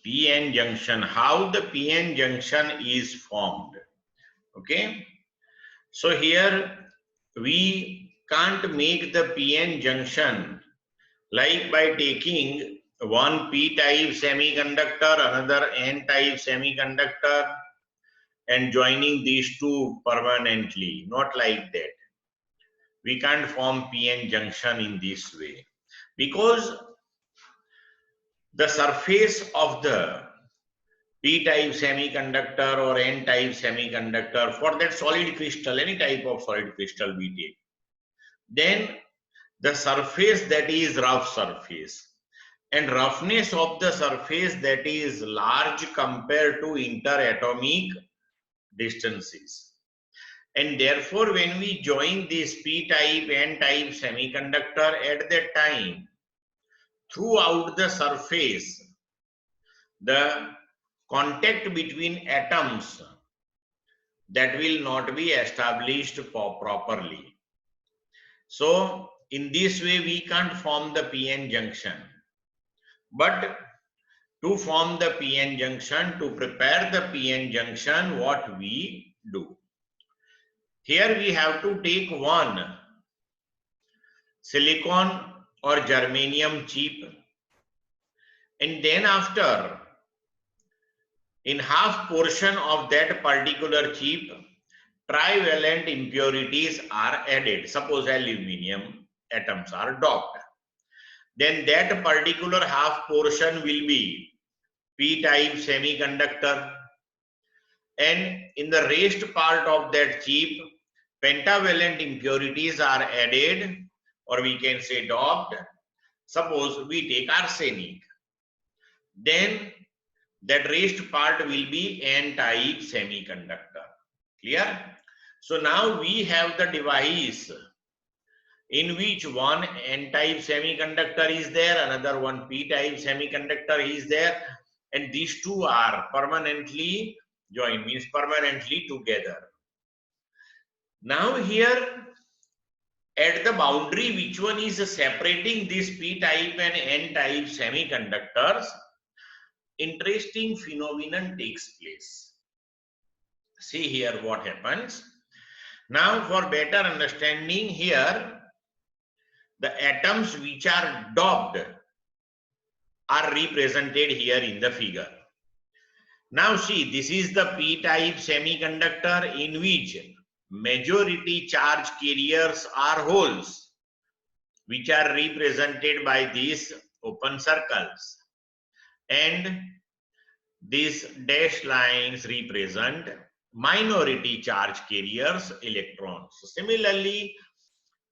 PN junction, how the PN junction is formed. Okay, so here we can't make the PN junction like by taking one p-type semiconductor, another n-type semiconductor, and joining these two permanently. Not like that. We can't form PN junction in this way, because the surface of the p-type semiconductor or n-type semiconductor, for that solid crystal, any type of solid crystal we take, then the surface that is rough surface, and roughness of the surface that is large compared to interatomic distances. And therefore, when we join this p-type, n-type semiconductor at that time, throughout the surface, the contact between atoms, that will not be established properly. So in this way we can't form the PN junction. But to form the PN junction, to prepare the PN junction, what we do? Here we have to take one silicon or germanium chip, and then after, in half portion of that particular chip, trivalent impurities are added. Suppose aluminium atoms are doped. Then that particular half portion will be p-type semiconductor, and in the rest part of that chip, pentavalent impurities are added, or we can say doped. Suppose we take arsenic, then that rest part will be n-type semiconductor. Clear? So now we have the device in which one n-type semiconductor is there, another one p-type semiconductor is there, and these two are permanently joined, means permanently together. Now here at the boundary, which one is separating this p-type and n-type semiconductors, interesting phenomenon takes place. See here what happens. Now for better understanding, here the atoms which are doped are represented here in the figure. Now see, this is the p-type semiconductor in which majority charge carriers are holes, which are represented by these open circles, and these dashed lines represent minority charge carriers, electrons. Similarly,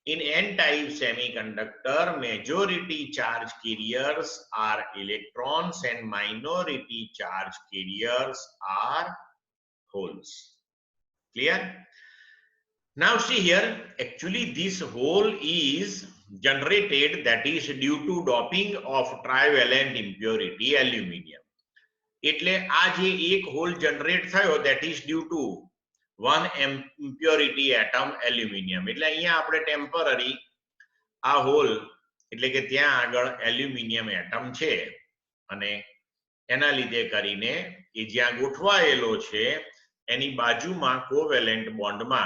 in n-type semiconductor, majority charge carriers are electrons and minority charge carriers are holes. Clear? Now see here, actually this hole is generated, that is due to doping of trivalent impurity aluminium. એટલે આ જે એક hall generate થયો, that is due to one impurity atom aluminium. એટલે અહીંયા આપણે temporary આ hall, એટલે કે ત્યાં આગળ એલ્યુમિનિયમ એટમ છે, અને એના લીધે કરીને એ જ્યાં ગોઠવાયેલો છે એની બાજુમાં કોવેલેન્ટ બોન્ડમાં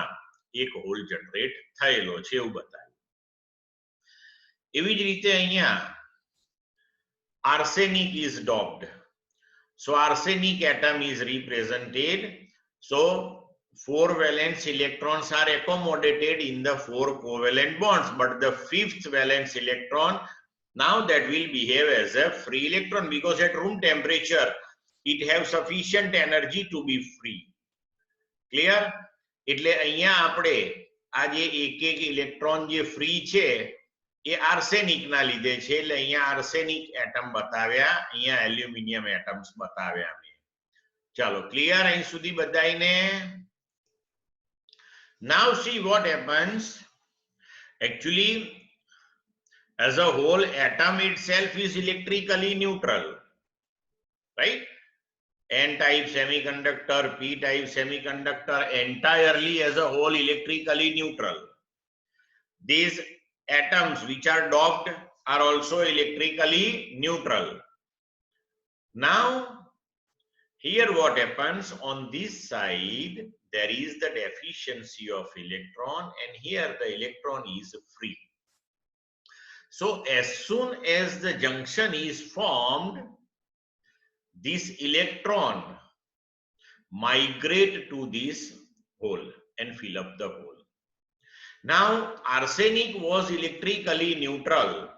એક હોલ જનરેટ થયેલો છે એવું બતાવ્યું. એવી જ રીતે અહીંયા arsenic is doped. So arsenic atom is represented. So 4 valence electrons are accommodated in the 4 covalent bonds, but the 5th valence electron, now that will behave as a free electron, because at room temperature it has sufficient energy to be free. Clear? એટલે અહીંયા આપણે આ જે એક electron જે free છે એ arsenic ના લીધે છે, એટલે અહીંયા આર્સેનિક એટમ બતાવ્યા, અહીંયા એલ્યુમિનિયમ એટમ્સ બતાવ્યા અમે. ચાલો ક્લિયર અહીં સુધી બધાઈને? Now see what happens. Actually, as a whole, atom itself is electrically neutral, right? N-type semiconductor, p-type semiconductor, entirely as a whole electrically neutral. These atoms which are doped are also electrically neutral. Now here what happens, on this side there is the deficiency of electron and here the electron is free. So as soon as the junction is formed, this electron migrate to this hole and fill up the hole. Now arsenic was electrically neutral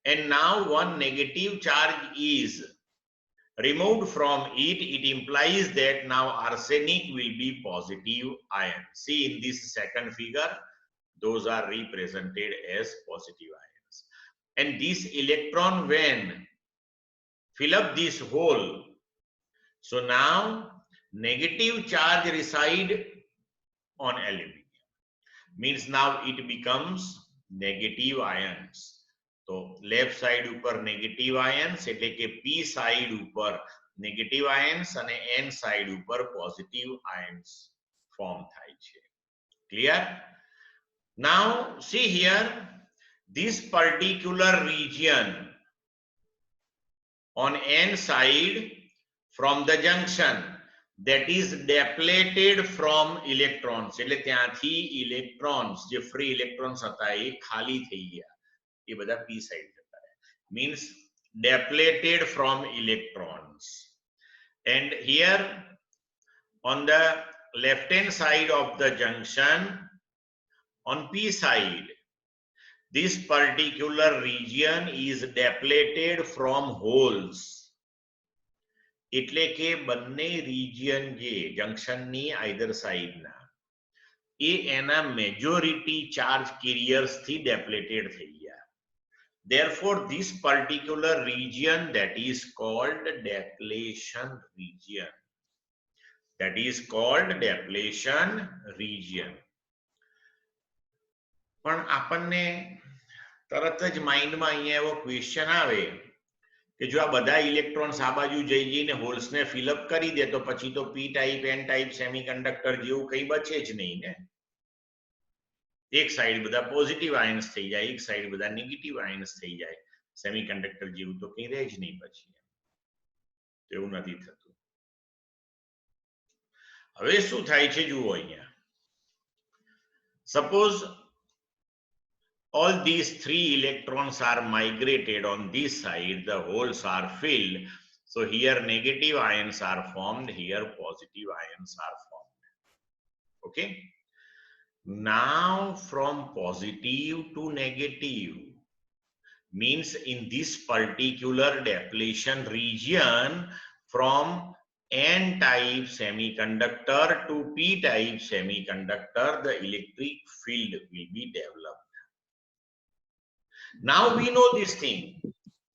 and now one negative charge is removed from it. It implies that now arsenic will be positive ion. See in this second figure, those are represented as positive ions. And this electron when fill up this hole, so now negative charge reside on aluminum. Means now it becomes negative ions. तो left side ઉપર negative ions એટલે કે p side ઉપર negative ions અને n side ઉપર positive ions form થાય છે. Clear? Now see here, this particular region on n side from the junction that is depleted from electrons, એટલે ત્યાંથી electrons જે free electrons હતા એ ખાલી થઈ ગયા, ये बदा p साइड जता है, means depleted from electrons. And here on the left hand side of the junction on p side, this particular region is depleted from holes. એટલે કે બંને region જે junction ની either side ના એ એના majority charge carriers થી depleted થઈ ગયા. Therefore, this particular region that is called depletion region. That is called depletion region. પણ આપણને તરત જ માઇન્ડમાં અહીંયા એવો ક્વેશ્ચન આવે કે જો આ બધા ઇલેક્ટ્રોન્સ આ બાજુ જઈ જઈને હોલ્સને ફિલઅપ કરી દે તો પછી તો p type n type semiconductor જેવું કંઈ બચે જ નહીં ને. એક સાઈડ બધા પોઝિટિવ આયન્સ થઈ જાય, એક સાઈડ બધા નેગેટિવ આયન્સ થઈ જાય, સેમિકન્ડક્ટર જેવું તો કંઈ રહે જ નહીં પછી. એવું નથી થતું. હવે શું થાય છે જુઓ અહીંયા. Suppose all these three electrons are migrated on this side, the holes are filled. So here negative ions are formed, here positive ions are formed. Okay? Now from positive to negative means in this particular depletion region from n-type semiconductor to p-type semiconductor, the electric field will be developed. Now we know this thing.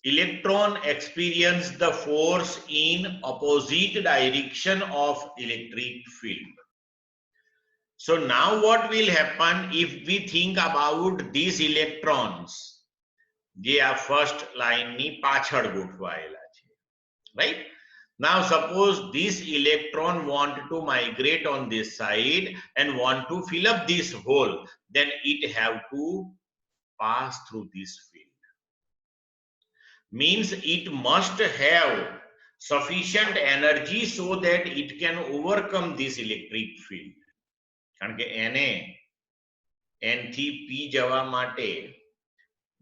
Electron experience the force in opposite direction of electric field. So now what will happen if we think about these electrons? They are first line ni pachad gothwayela છે, right? Now suppose this electron want to migrate on this side and want to fill up this hole, then it have to pass through this field. Means it must have sufficient energy so that it can overcome this electric field. કારણ કે એને n થી p જવા માટે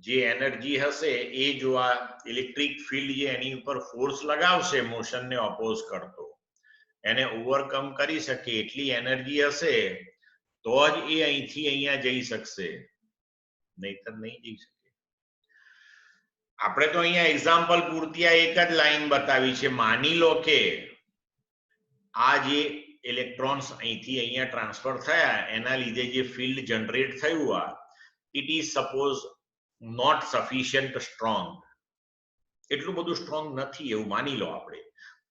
જે energy હશે એ જો આ ઇલેક્ટ્રિક ફિલ્ડ જે એની ઉપર ફોર્સ લગાવશે મોશન ને ઓપોઝ કરતો એને ઓવરકમ કરી શકે એટલી એનર્જી હશે તો જ એ અહીંથી અહીંયા જઈ શકશે, નહીતર નહીં જઈ શકે. આપણે તો અહીંયા એક્ઝામ્પલ પૂરતી આ એક જ લાઈન બતાવી છે. માની લો કે આ જે ઇલેક્ટ્રોન્સ અહીંથી અહીંયા ટ્રાન્સફર થયા એના લીધે જે ફિલ્ડ જનરેટ થયું આ it is suppose not sufficient strong, એટલું બધું સ્ટ્રોંગ નથી એવું માની લો આપણે.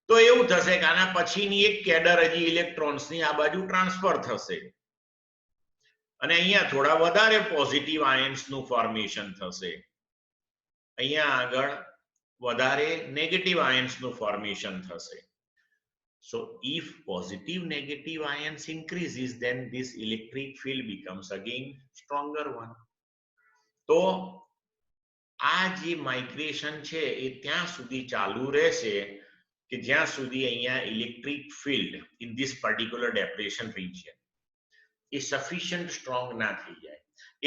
તો એવું થશે કે આના પછીની એક કેડર હજી ઇલેક્ટ્રોન્સની આ બાજુ ટ્રાન્સફર થશે અને અહીંયા થોડા વધારે પોઝિટિવ આયન્સનું ફોર્મેશન થશે, અહીંયા આગળ વધારે નેગેટિવ આયન્સનું ફોર્મેશન થશે. So if positive negative ions increases, then this electric field becomes again stronger one. તો આ જે માઇગ્રેશન છે એ ત્યાં સુધી ચાલુ રહેશે કે જ્યાં સુધી અહીંયા electric field in this particular depression region એ સફિશિયન્ટ સ્ટ્રોંગ ના થઈ જાય.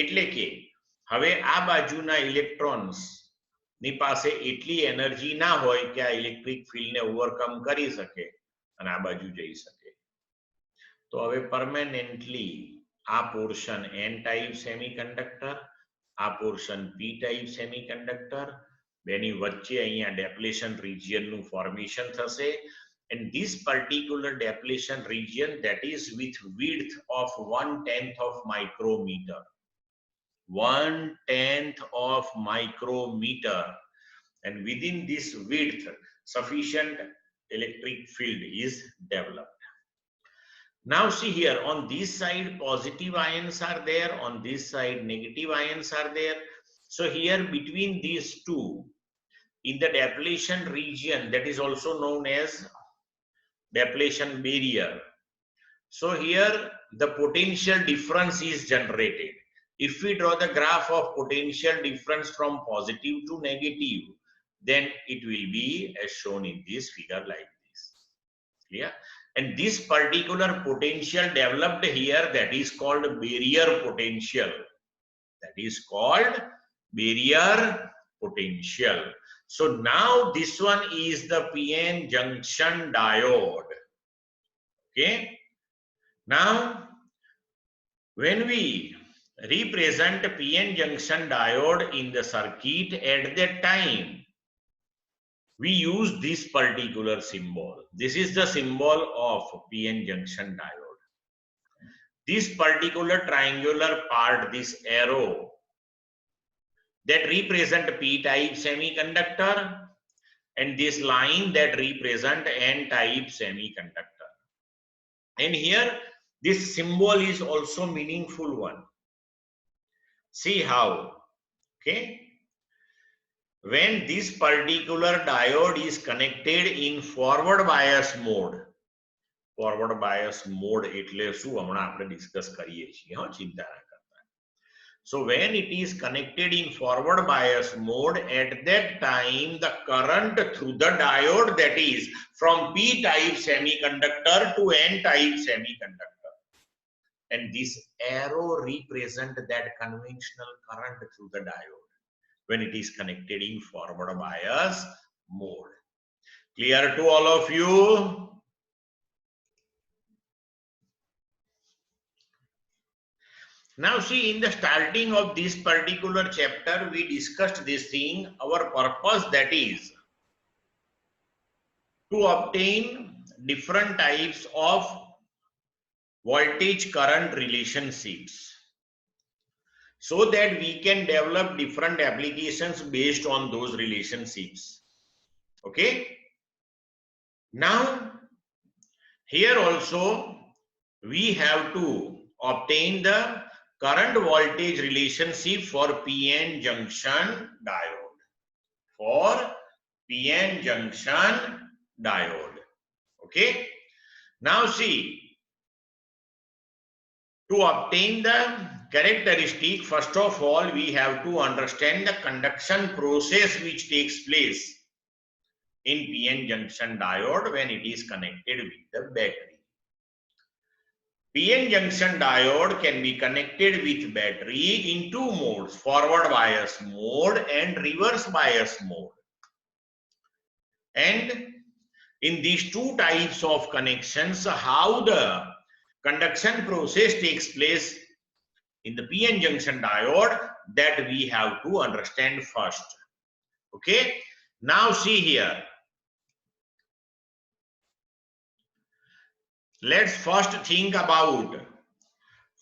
એટલે કે હવે આ બાજુના ઇલેક્ટ્રોન્સ ની પાસે એટલી એનર્જી ના હોય કે આ ઇલેક્ટ્રિક ફિલ્ડને ઓવરકમ કરી શકે અને આ બાજુ જઈ શકે. તો હવે પરમેનન્ટલી આ પોર્શન એન ટાઈપ સેમિકન્ડક્ટર, આ પોર્શન પી ટાઈપ સેમિકન્ડક્ટર, બેની વચ્ચે અહીંયા ડેપ્લેશન રિજિયનનું ફોર્મેશન થશે. And this particular depletion region, that is with width of 1/10 of micrometer, 1/10 of micrometer, and within this width sufficient electric field is developed. Now see here, on this side positive ions are there, on this side negative ions are there. So here between these two, in the depletion region, that is also known as depletion barrier. So here the potential difference is generated. If we draw the graph of potential difference from positive to negative, then it will be as shown in this figure like this. Clear? And this particular potential developed here, that is called barrier potential. That is called barrier potential. So now this one is the PN junction diode. Okay. Now when we represent PN junction diode in the circuit, at that time we use this particular symbol. This is the symbol of PN junction diode. This particular triangular part, this arrow, that represent p-type semiconductor, and this line that represent n-type semiconductor. And here this symbol is also meaningful one. See how, okay? When this particular diode is connected in forward bias mode, forward bias mode એટલે શું હમણાં આપણે discuss કરીએ છીએ, હા, ચિંતા ના કરતા. So when it is connected in forward bias mode, at that time the current through the diode, that is from p-type semiconductor to n-type semiconductor, and this arrow represent that conventional current through the diode when it is connected in forward bias mode. Clear to all of you? Now see, in the starting of this particular chapter we discussed this thing. Our purpose, that is to obtain different types of voltage current relationships, so that we can develop different applications based on those relationships. Okay. Now here also we have to obtain the current voltage relationship for PN junction diode. For PN junction diode. Okay. Now see, to obtain the characteristic, first of all we have to understand the conduction process which takes place in PN junction diode when it is connected with the battery. PN junction diode can be connected with battery in two modes, forward bias mode and reverse bias mode. And in these two types of connections, how the conduction process takes place in the PN junction diode, that we have to understand first. Okay. Now see here. Let's first think about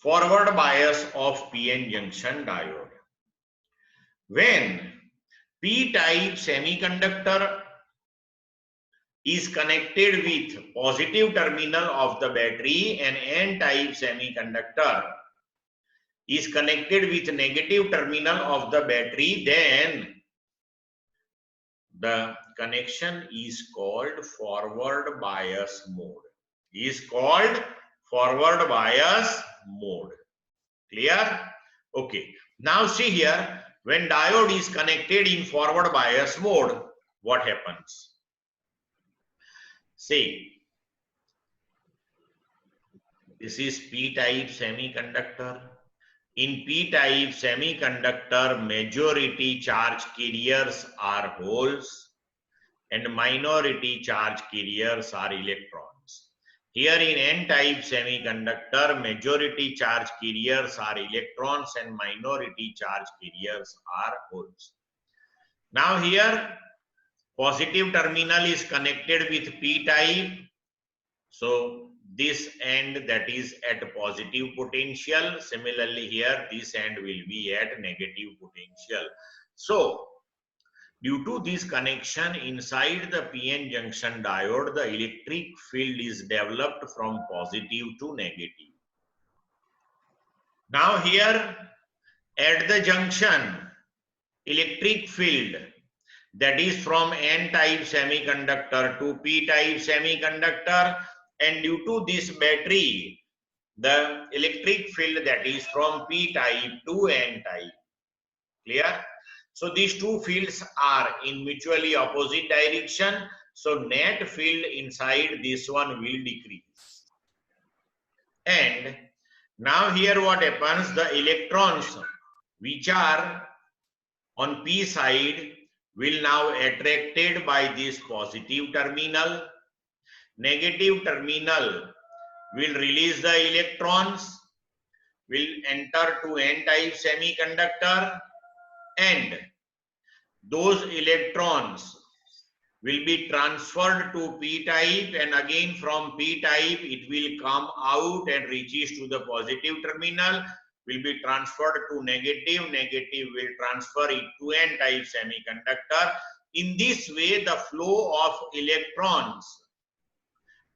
forward bias of PN junction diode. When p-type semiconductor is connected with positive terminal of the battery and n-type semiconductor is connected with negative terminal of the battery, then the connection is called forward bias mode. Is called forward bias mode. Clear? Okay. Now see here, when diode is connected in forward bias mode, what happens? Say this is p-type semiconductor. In p-type semiconductor, majority charge carriers are holes and minority charge carriers are electrons. Here in n-type semiconductor, majority charge carriers are electrons and minority charge carriers are holes. Now here, positive terminal is connected with p-type. So this end that is at positive potential. Similarly here, this end will be at negative potential. So due to this connection inside the PN junction diode, the electric field is developed from positive to negative. Now here at the junction, electric field that is from n-type semiconductor to p-type semiconductor, and due to this battery, the electric field that is from p-type to n-type. Clear? So these two fields are in mutually opposite direction. So net field inside this one will decrease. And now here what happens, the electrons which are on p side will now attracted by this positive terminal. Negative terminal will release the electrons, will enter to n-type semiconductor, and those electrons will be transferred to p-type, and again from p-type it will come out and reaches to the positive terminal, will be transferred to negative, negative will transfer it to n-type semiconductor. In this way, the flow of electrons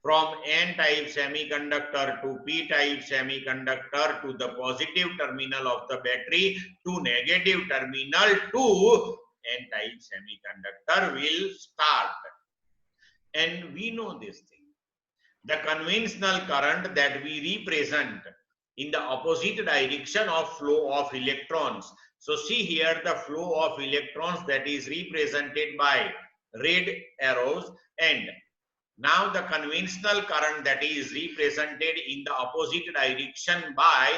from n-type semiconductor to p-type semiconductor to the positive terminal of the battery to negative terminal to n-type semiconductor will start. And we know this thing. The conventional current that we represent in the opposite direction of flow of electrons. So see here the flow of electrons that is represented by red arrows, and now the conventional current that is represented in the opposite direction by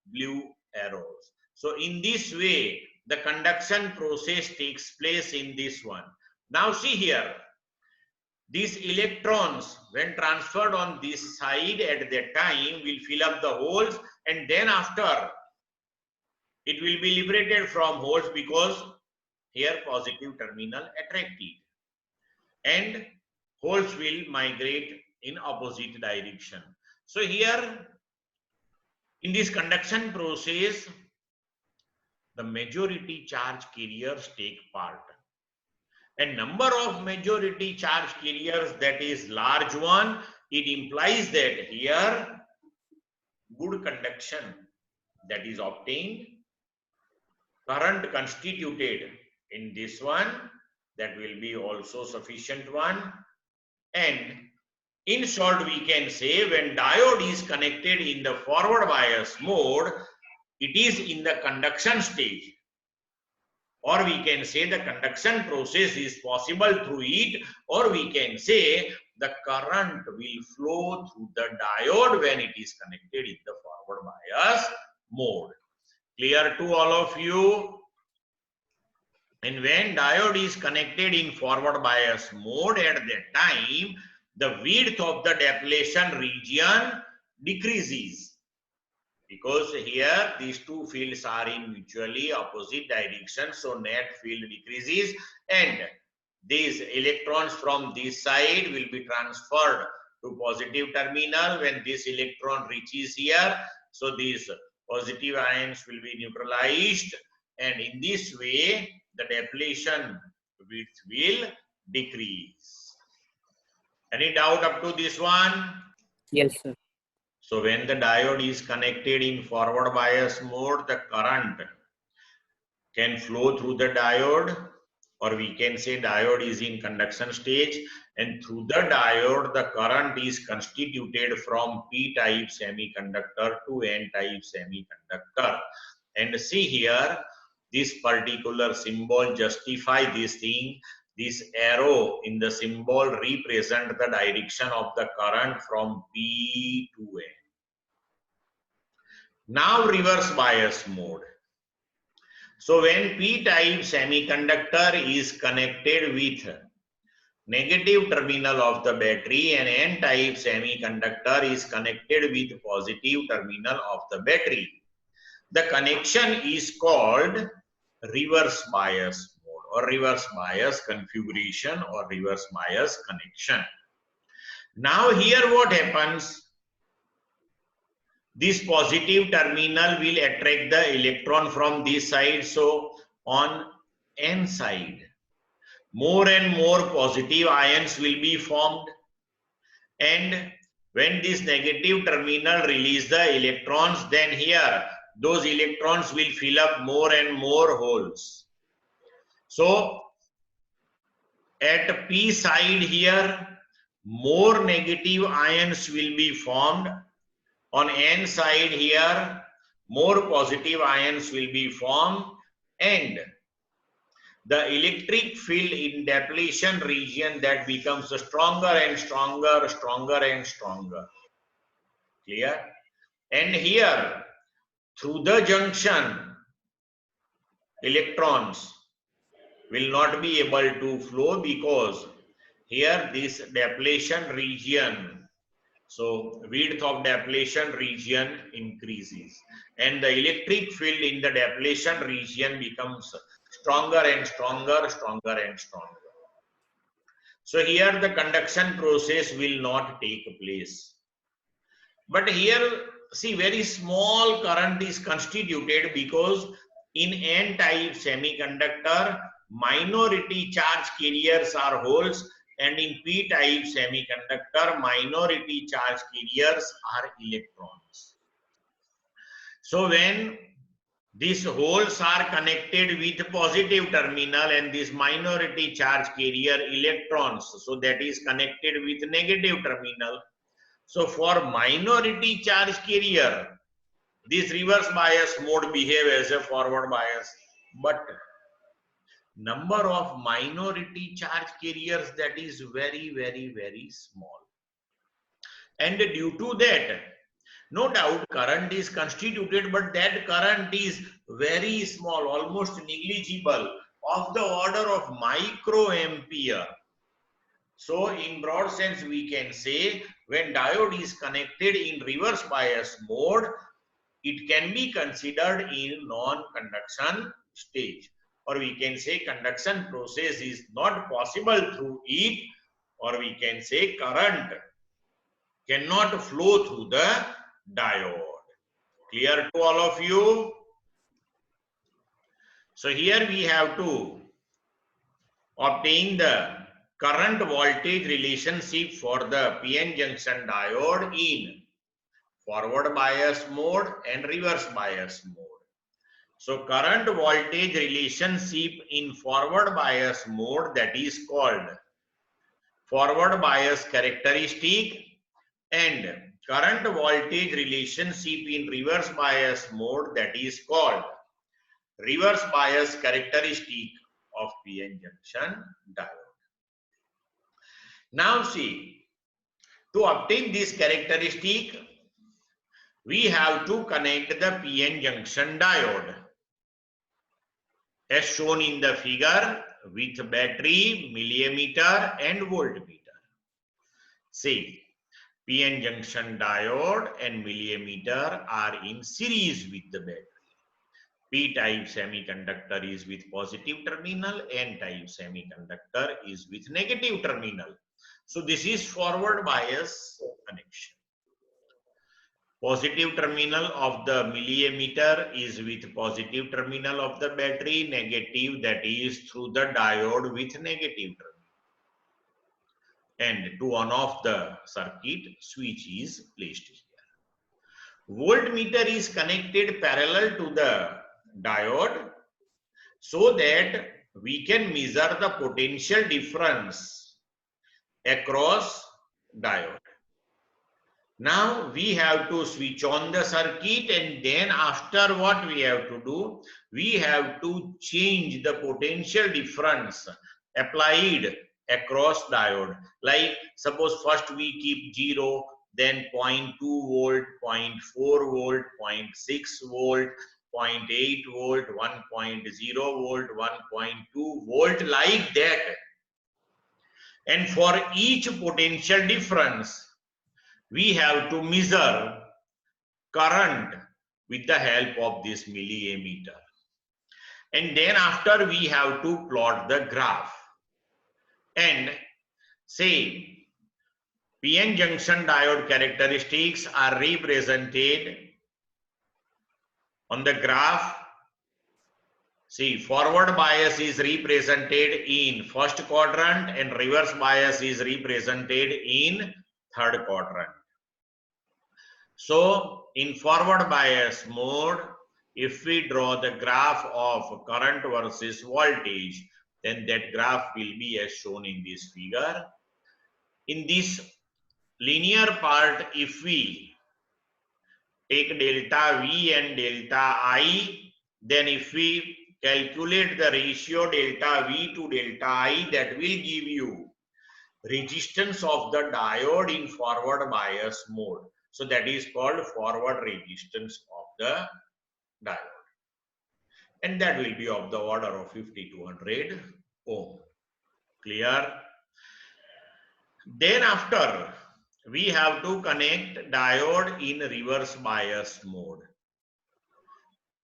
blue arrows. So in this way, the conduction process takes place in this one. Now see here, these electrons when transferred on this side at that time will fill up the holes, and then after it will be liberated from holes because here positive terminal attracted, and holes will migrate in opposite direction. So here in this conduction process, the majority charge carriers take part. A number of majority charge carriers, that is large one, it implies that here good conduction that is obtained, current constituted in this one, that will be also sufficient one. And in short, we can say when diode is connected in the forward bias mode, it is in the conduction stage. Or we can say the conduction process is possible through it, or we can say the current will flow through the diode when it is connected in the forward bias mode. Clear to all of you? And when diode is connected in forward bias mode, at that time, the width of the depletion region decreases. Because here these two fields are in mutually opposite directions, so net field decreases, and these electrons from this side will be transferred to positive terminal. When this electron reaches here, so these positive ions will be neutralized, and in this way the depletion width will decrease. Any doubt up to this one? Yes, sir. So when the diode is connected in forward bias mode, the current can flow through the diode, or we can say diode is in conduction stage, and through the diode the current is constituted from p-type semiconductor to n-type semiconductor. And see here, this particular symbol justify this thing, This arrow in the symbol represent the direction of the current from P to N. Now reverse bias mode. So when P-type semiconductor is connected with negative terminal of the battery and N-type semiconductor is connected with positive terminal of the battery, the connection is called reverse bias mode or reverse bias configuration or reverse bias connection. Now here what happens? This positive terminal will attract the electron from this side. So on N side, more and more positive ions will be formed. And when this negative terminal release the electrons, then here those electrons will fill up more and more holes. So at P side here, more negative ions will be formed. On N side here, more positive ions will be formed, and the electric field in depletion region that becomes stronger and stronger, stronger and stronger. Clear? And here, through the junction, electrons will not be able to flow because here this depletion region, so width of depletion region increases and the electric field in the depletion region becomes stronger and stronger, stronger and stronger. So here the conduction process will not take place. But here, see, very small current is constituted because in N-type semiconductor, minority charge carriers are holes, and in P-type semiconductor, minority charge carriers are electrons. So when these holes are connected with positive terminal and this minority charge carrier electrons, so that is connected with negative terminal. So for minority charge carrier, this reverse bias mode behave as a forward bias, but number of minority charge carriers, that is very, very, very small. And due to that, no doubt current is constituted, but that current is very small, almost negligible, of the order of microampere. So in broad sense, we can say when diode is connected in reverse bias mode, it can be considered in non-conduction stage, or we can say conduction process is not possible through it, or we can say current cannot flow through the diode. Clear to all of you? So here we have to obtain the current voltage relationship for the PN junction diode in forward bias mode and reverse bias mode. So current voltage relationship in forward bias mode, that is called forward bias characteristic, and current voltage relationship in reverse bias mode, that is called reverse bias characteristic of PN junction diode. Now see, to obtain this characteristic, we have to connect the PN junction diode as shown in the figure with battery, millimeter and voltmeter. See, PN junction diode and millimeter are in series with the battery. P-type semiconductor is with positive terminal, N-type semiconductor is with negative terminal. So this is forward bias connection. Positive terminal of the millimeter is with positive terminal of the battery, negative, that is through the diode with negative terminal. And to on off the circuit, switch is placed here. Voltmeter is connected parallel to the diode so that we can measure the potential difference across diode. Now we have to switch on the circuit, and then after what we have to do, we have to change the potential difference applied across diode. Like suppose first we keep 0, then 0.2 volt, 0.4 volt, 0.6 volt, 0.8 volt, 1.0 volt, 1.2 volt, like that. And for each potential difference, we have to measure current with the help of this milliammeter. And then after we have to plot the graph. And say PN junction diode characteristics are represented on the graph. See, forward bias is represented in first quadrant and reverse bias is represented in third quadrant. So in forward bias mode, if we draw the graph of current versus voltage, then that graph will be as shown in this figure. In this linear part, if we take delta V and delta I, then if we calculate the ratio delta V to delta I, that will give you resistance of the diode in forward bias mode. So that is called forward resistance of the diode. And that will be of the order of 5200 ohm. Clear? Then after, we have to connect diode in reverse bias mode.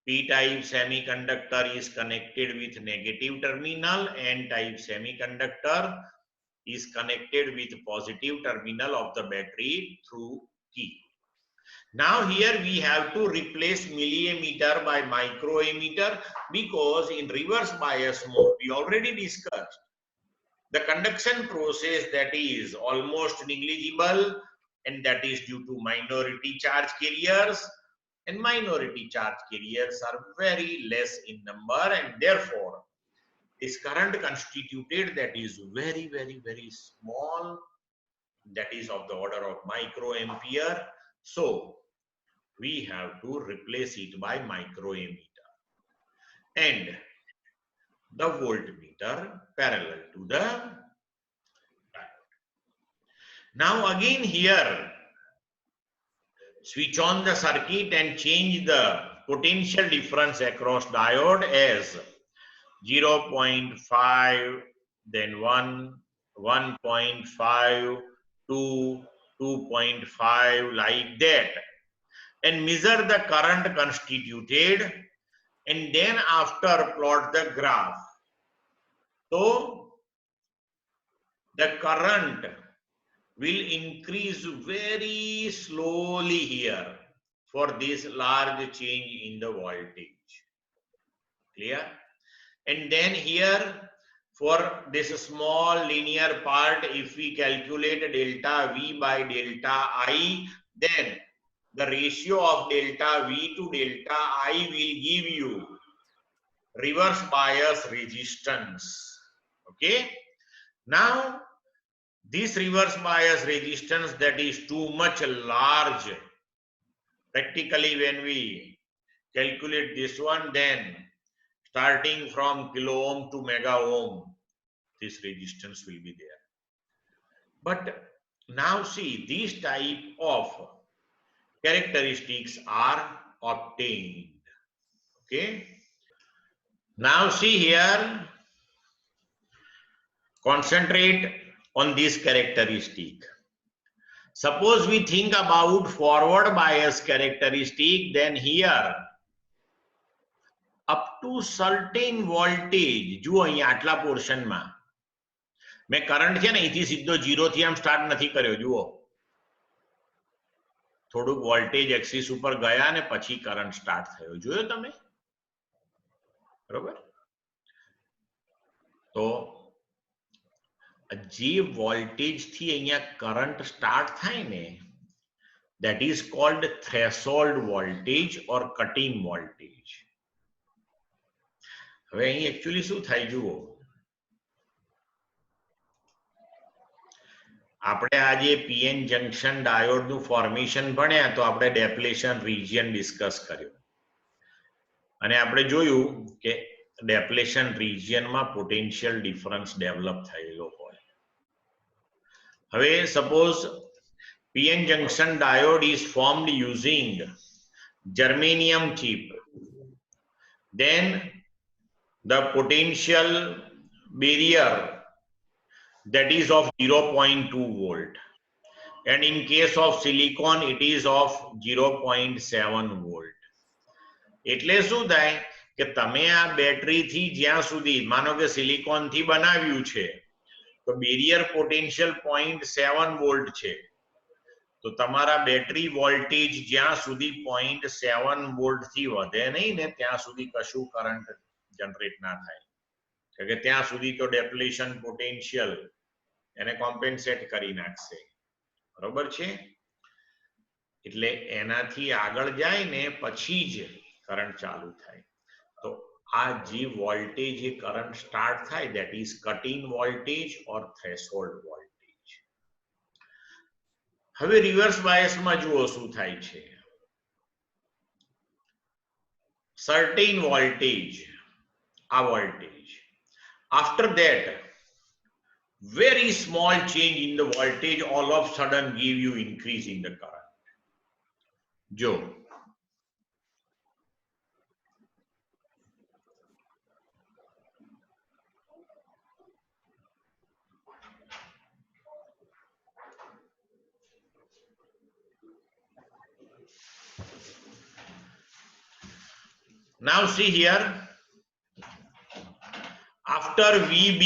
P-type semiconductor is connected with negative terminal, N-type semiconductor is connected with positive terminal of the battery through key. Now here we have to replace milliammeter by microammeter, because in reverse bias mode we already discussed the conduction process that is almost negligible, and that is due to minority charge carriers, and minority charge carriers are very less in number, and therefore this current constituted that is very, very, very small, that is of the order of microampere. So we have to replace it by microammeter and the voltmeter parallel to the diode. Now again here, switch on the circuit and change the potential difference across diode as 0.5, then 1, 1.5, 2, 2.5, like that, and measure the current constituted, and then after plot the graph. So the current will increase very slowly here for this large change in the voltage. Clear? And then here for this small linear part, if we calculate delta V by delta I, then the ratio of delta V to delta I will give you reverse bias resistance. Okay. Now this reverse bias resistance, that is too much large. Practically when we calculate this one, then starting from kilo ohm to mega ohm, this resistance will be there. But now see, these type of characteristics are obtained. Okay. Now see here, concentrate on this characteristic. Suppose we think about forward bias characteristic, then here up to certain voltage, જુઓ અહીંયા આટલા portion માં મેં current છે ને અહીંથી સીધો 0 થી આમ સ્ટાર્ટ નથી કર્યો. જુઓ થોડુંક વોલ્ટેજ એક્સિસ ઉપર ગયા ને પછી કરંટ સ્ટાર્ટ થયો. જોયો તમે? બરોબર? તો જે વોલ્ટેજ થી અહીંયા કરંટ સ્ટાર્ટ થાય ને, that is called threshold voltage or cutting voltage. હવે અહીં actually શું થાય જુઓ, આપણે આજે પીએન જંક્શન ડાયોડનું ફોર્મેશન ભણ્યા તો આપણે ડેપ્લેશન રિજિયન ડિસ્કસ કર્યો, અને આપણે જોયું કે ડેપ્લેશન રિજિયનમાં પોટેન્શિયલ ડિફરન્સ ડેવલપ થયેલો હોય. હવે suppose PN junction diode is formed using germanium chip, then the potential barrier that is of 0.2 volt, and in case of silicon it is of 0.7 volt. એટલે શું થાય કે તમે આ બેટરી થી જ્યાં સુધી માનો કે સિલિકોન થી બનાવ્યું છે તો બેરિયર પોટેન્શિયલ 0.7 વોલ્ટ છે, તો તમારા બેટરી વોલ્ટેજ જ્યાં સુધી 0.7 વોલ્ટ થી વધે નહીં ને ત્યાં સુધી કશું કરંટ જનરેટ ના થાય, કે ત્યાં સુધી તો ડેપ્લેશન પોટેન્શિયલ એને કોમ્પેન્સેટ કરી નાખશે. બરોબર છે? એટલે એનાથી આગળ જાય ને પછી જ કરંટ ચાલુ થાય. તો આ જે વોલ્ટેજ એ કરંટ સ્ટાર્ટ થાય that is cut-in voltage or threshold voltage. હવે રિવર્સ બાયસમાં જુઓ શું થાય છે. certain voltage, આ voltage, after that very small change in the voltage all of a sudden give you increase in the current. જો now see here, after VB,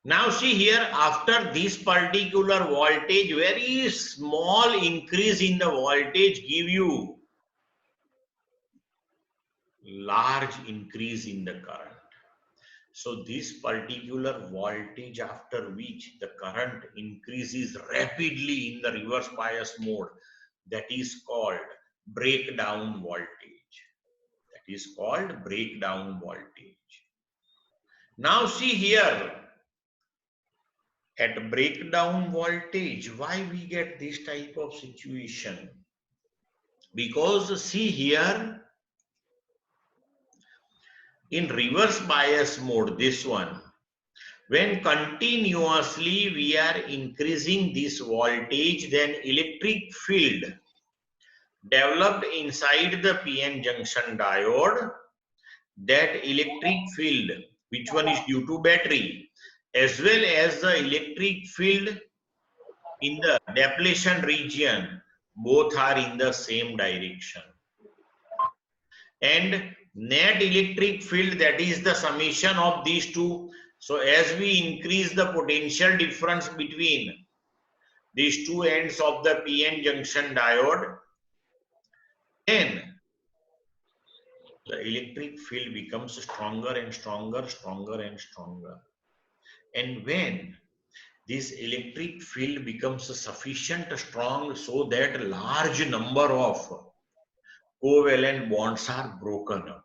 now see here, after this particular voltage, very small increase in the voltage give you large increase in the current. So this particular voltage after which the current increases rapidly in the reverse bias mode, that is called breakdown voltage. That is called breakdown voltage. Now see here, at breakdown voltage, why we get this type of situation? Because see here, in reverse bias mode, this one, when continuously we are increasing this voltage, then electric field developed inside the PN junction diode, that electric field, which one is due to battery, as well as the electric field in the depletion region, both are in the same direction. And net electric field, that is the summation of these two. So as we increase the potential difference between these two ends of the PN junction diode, then the electric field becomes stronger and stronger, stronger and stronger. And when this electric field becomes sufficient strong so that large number of covalent bonds are broken up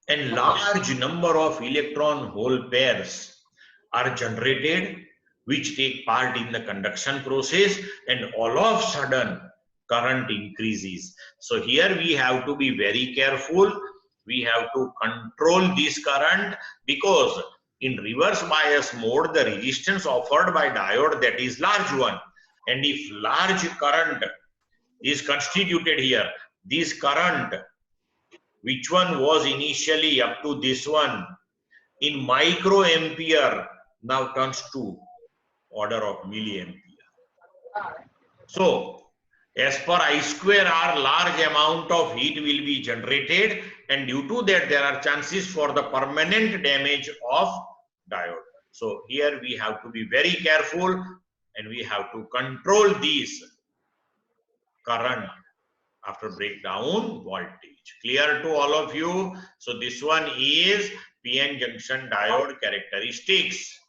and large number of electron hole pairs are generated which take part in the conduction process, and all of a sudden current increases. So here we have to be very careful. We have to control this current, because in reverse bias mode the resistance offered by diode, that is large one, and if large current is constituted here, this current, which one was initially up to this one in microampere, now turns to order of milliampere. So as per I square R, large amount of heat will be generated, and due to that there are chances for the permanent damage of diode. So here we have to be very careful and we have to control this current after breakdown voltage. Clear to all of you? So this one is PN junction diode characteristics.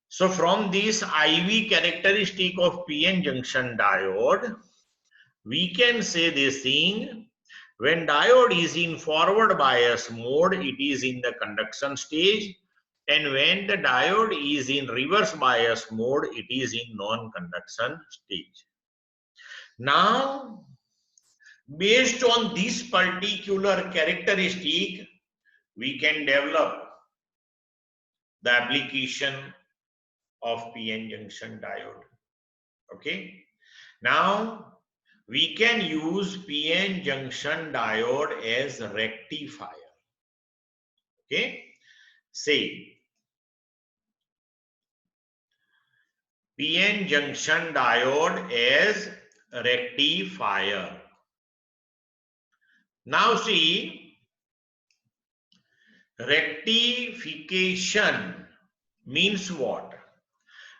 So from this IV characteristic of PN junction diode, we can say this thing: when diode is in forward bias mode, it is in the conduction stage, and when the diode is in reverse bias mode, it is in non-conduction stage. Now Based on this particular characteristic, we can develop the application of PN junction diode. Okay. Now, we can use PN junction diode as rectifier. Okay. Say, PN junction diode as rectifier. Now see, rectification means what?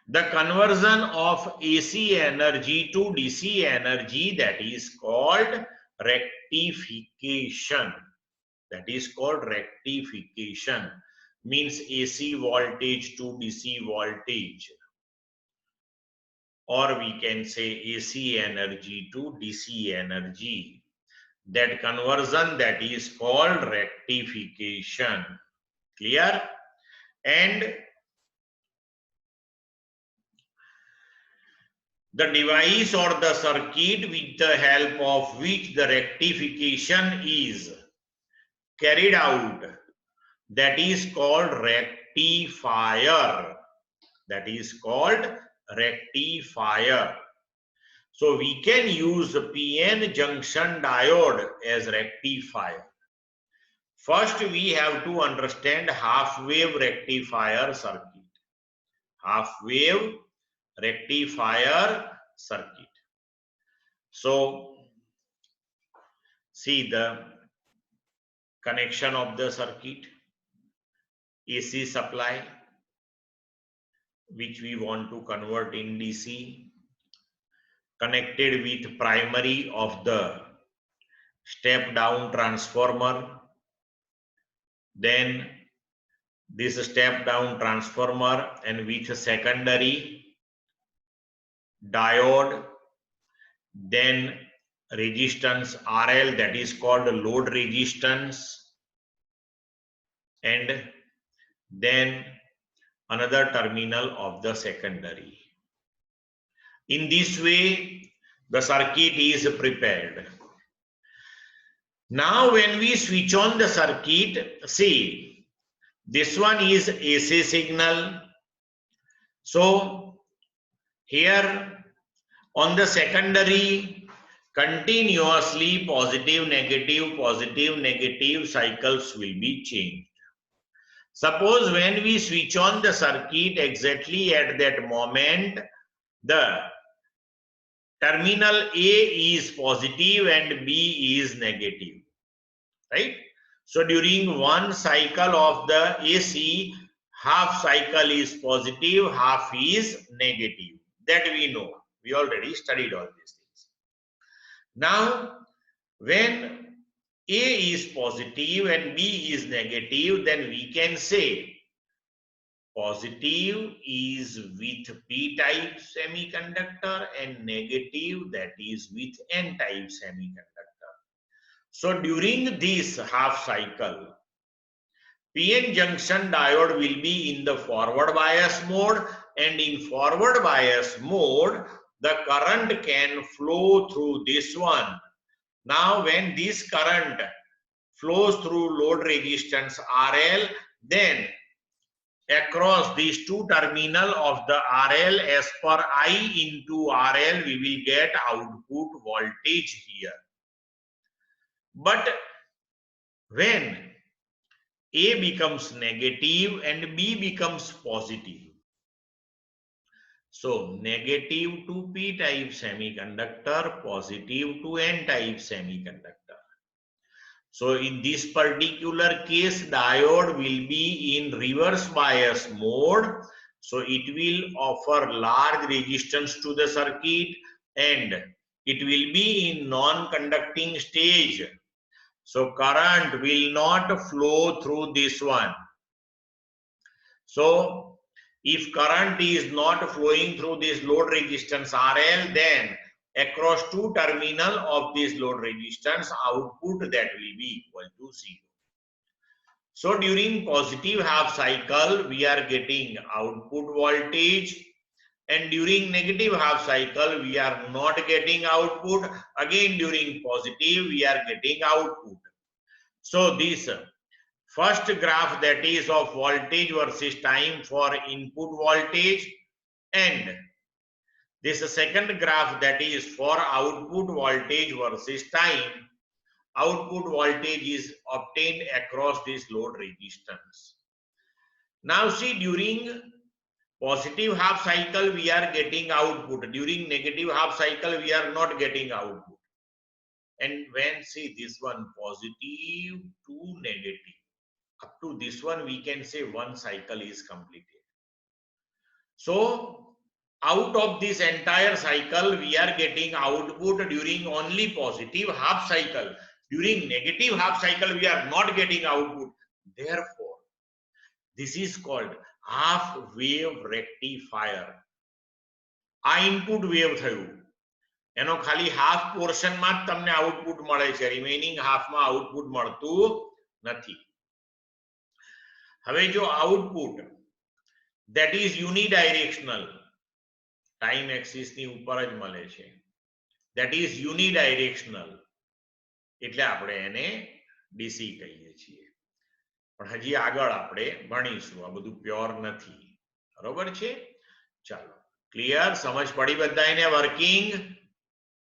The conversion of AC energy to DC energy, that is called rectification. That is called rectification. Means AC voltage to DC voltage. Or we can say AC energy to DC energy. That conversion, that is called rectification. Clear? And the device or the circuit with the help of which the rectification is carried out, that is called rectifier. That is called rectifier. So we can use PN junction diode as rectifier. First, we have to understand half wave rectifier circuit. Half wave rectifier circuit. So, see the connection of the circuit. AC supply, which we want to convert in DC, connected with primary of the step down transformer. Then this step down transformer and with secondary diode, then resistance RL, that is called load resistance, and then another terminal of the secondary. In this way, the circuit is prepared. Now, when we switch on the circuit, see, this one is AC signal. So, here on the secondary, continuously positive, negative cycles will be changed. Suppose when we switch on the circuit, exactly at that moment, the terminal A is positive and B is negative, right? So during one cycle of the AC, half cycle is positive, half is negative. That we know. We already studied all these things. Now, when A is positive and B is negative, then we can say positive is with P-type semiconductor and negative, that is with N-type semiconductor. So during this half cycle, PN junction diode will be in the forward bias mode, and in forward bias mode, the current can flow through this one. Now, when this current flows through load resistance RL, then across these two terminals of the RL, as per I into RL, we will get output voltage here. But when A becomes negative and B becomes positive, so negative to P-type semiconductor, positive to N-type semiconductor. So in this particular case, diode will be in reverse bias mode. So it will offer large resistance to the circuit and it will be in non-conducting stage. So current will not flow through this one. So if current is not flowing through this load resistance RL, then across two terminals of this load resistance, output that will be equal to 0. So during positive half cycle, we are getting output voltage and during negative half cycle we are not getting output. Again during positive we are getting output. So this first graph, that is of voltage versus time for input voltage, and this second graph, that is for output voltage versus time. Output voltage is obtained across this load resistance. Now see, during positive half cycle we are getting output, during negative half cycle we are not getting output. And when see this one positive to negative, up to this one we can say one cycle is completed. So out of this entire cycle we are getting output during only positive half cycle. During negative half cycle we are not getting output. Therefore this is called half wave rectifier. આ input wave થયું, એનો ખાલી half portion માં જ તમને output મળે છે, remaining હાફમાં output મળતું નથી. હવે જો output that is unidirectional, time axis ની ઉપર જ મળે છે, that is unidirectional, એટલે આપણે એને ડીસી કહીએ છીએ. પણ હજી આગળ આપણે ભણીશું, આ બધું પ્યોર નથી. બરોબર છે? ચાલો, ક્લિયર? સમજ પડી બધાને વર્કિંગ?